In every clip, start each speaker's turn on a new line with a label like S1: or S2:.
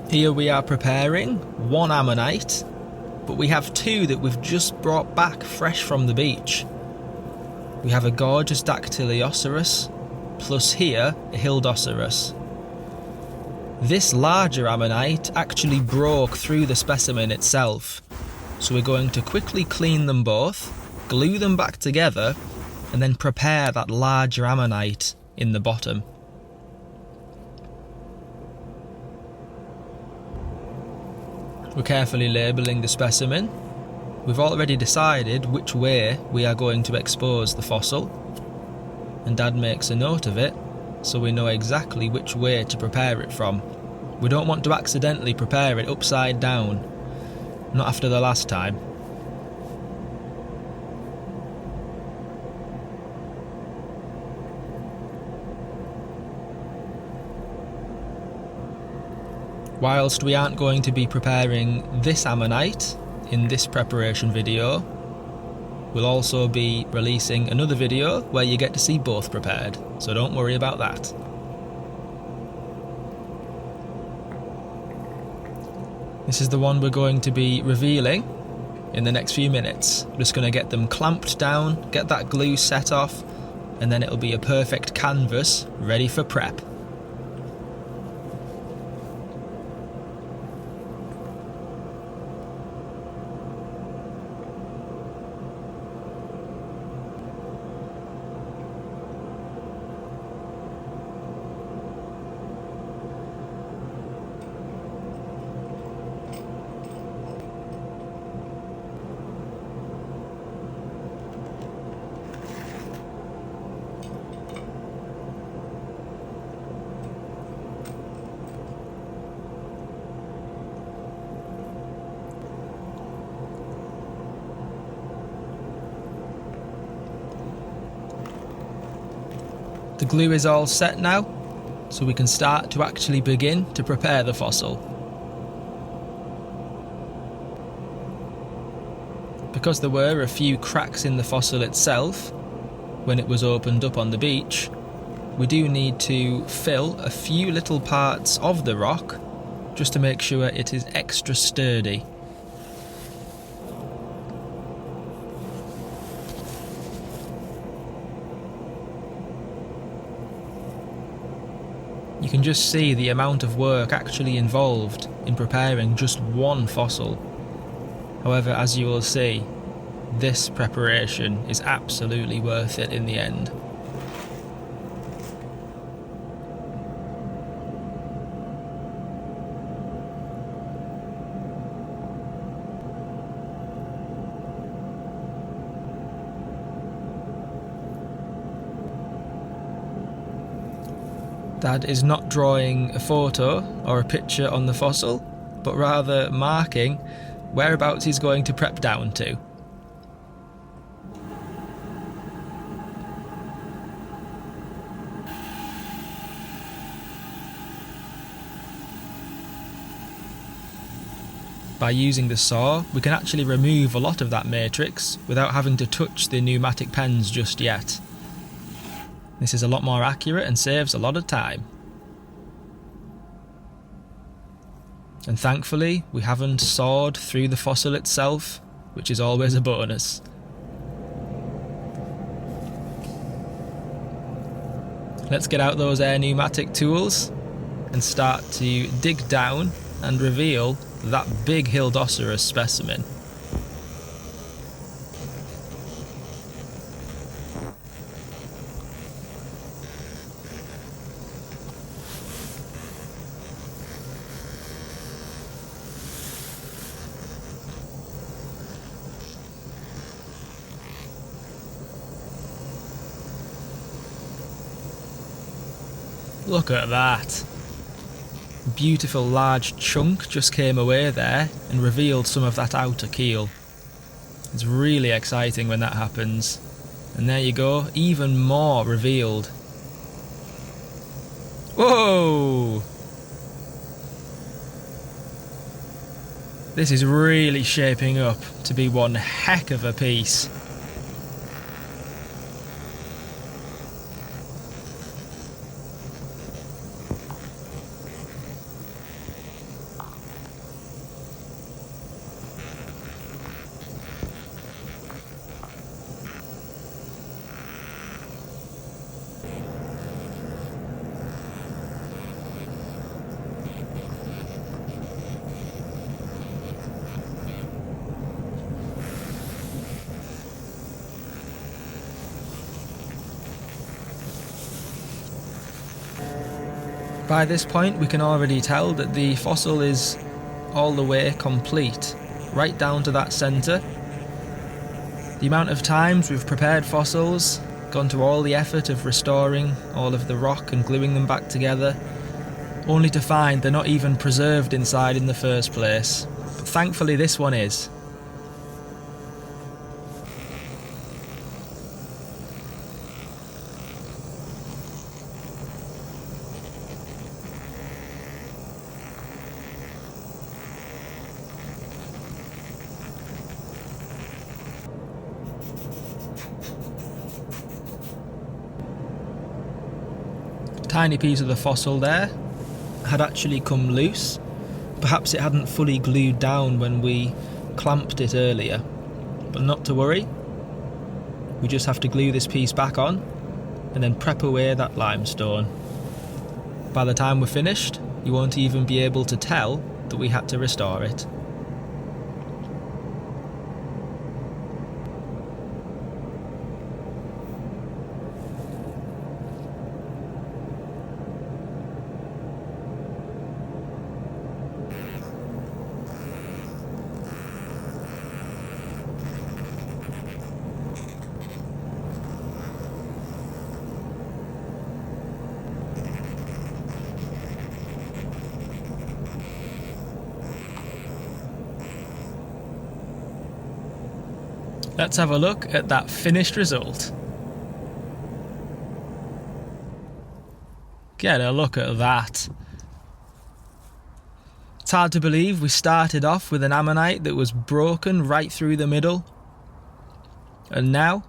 S1: Here we are preparing one Ammonite, but we have two that we've just brought back fresh from the beach. We have a gorgeous Dactylioceras, plus here a Hildoceras. This larger Ammonite actually broke through the specimen itself, so we're going to quickly clean them both, glue them back together, and then prepare that larger Ammonite in the bottom. We're carefully labelling the specimen. We've already decided which way we are going to expose the fossil, and Dad makes a note of it so we know exactly which way to prepare it from. We don't want to accidentally prepare it upside down, not after the last time. Whilst we aren't going to be preparing this Ammonite in this preparation video, we'll also be releasing another video where you get to see both prepared, so don't worry about that. This is the one we're going to be revealing in the next few minutes. I'm just going to get them clamped down, get that glue set off, and then it'll be a perfect canvas ready for prep. The glue is all set now, so we can start to actually begin to prepare the fossil. Because there were a few cracks in the fossil itself when it was opened up on the beach, we do need to fill a few little parts of the rock just to make sure it is extra sturdy. You can just see the amount of work actually involved in preparing just one fossil. However, as you will see, this preparation is absolutely worth it in the end. Dad is not drawing a photo or a picture on the fossil, but rather marking whereabouts he's going to prep down to. By using the saw, we can actually remove a lot of that matrix without having to touch the pneumatic pens just yet. This is a lot more accurate and saves a lot of time. And thankfully, we haven't sawed through the fossil itself, which is always a bonus. Let's get out those air pneumatic tools and start to dig down and reveal that big Hildoceras specimen. Look at that. Beautiful large chunk just came away there and revealed some of that outer keel. It's really exciting when that happens. And there you go, even more revealed. Whoa! This is really shaping up to be one heck of a piece. By this point we can already tell that the fossil is all the way complete, right down to that centre. The amount of times we've prepared fossils, gone to all the effort of restoring all of the rock and gluing them back together, only to find they're not even preserved inside in the first place. But thankfully this one is. Tiny piece of the fossil there had actually come loose. Perhaps it hadn't fully glued down when we clamped it earlier, but not to worry. We just have to glue this piece back on and then prep away that limestone. By the time we're finished, you won't even be able to tell that we had to restore it. Let's have a look at that finished result. Get a look at that. It's hard to believe we started off with an ammonite that was broken right through the middle. And now,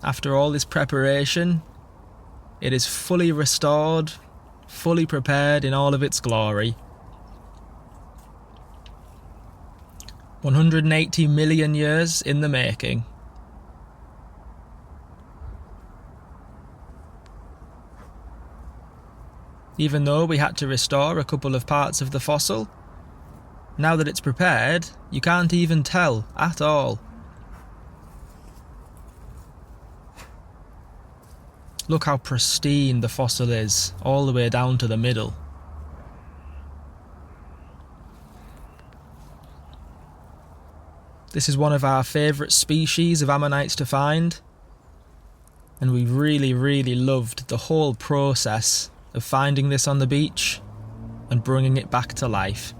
S1: after all this preparation, it is fully restored, fully prepared in all of its glory. 180 million years in the making. Even though we had to restore a couple of parts of the fossil, now that it's prepared, you can't even tell at all. Look how pristine the fossil is, all the way down to the middle. This is one of our favourite species of ammonites to find, and we really loved the whole process of finding this on the beach and bringing it back to life.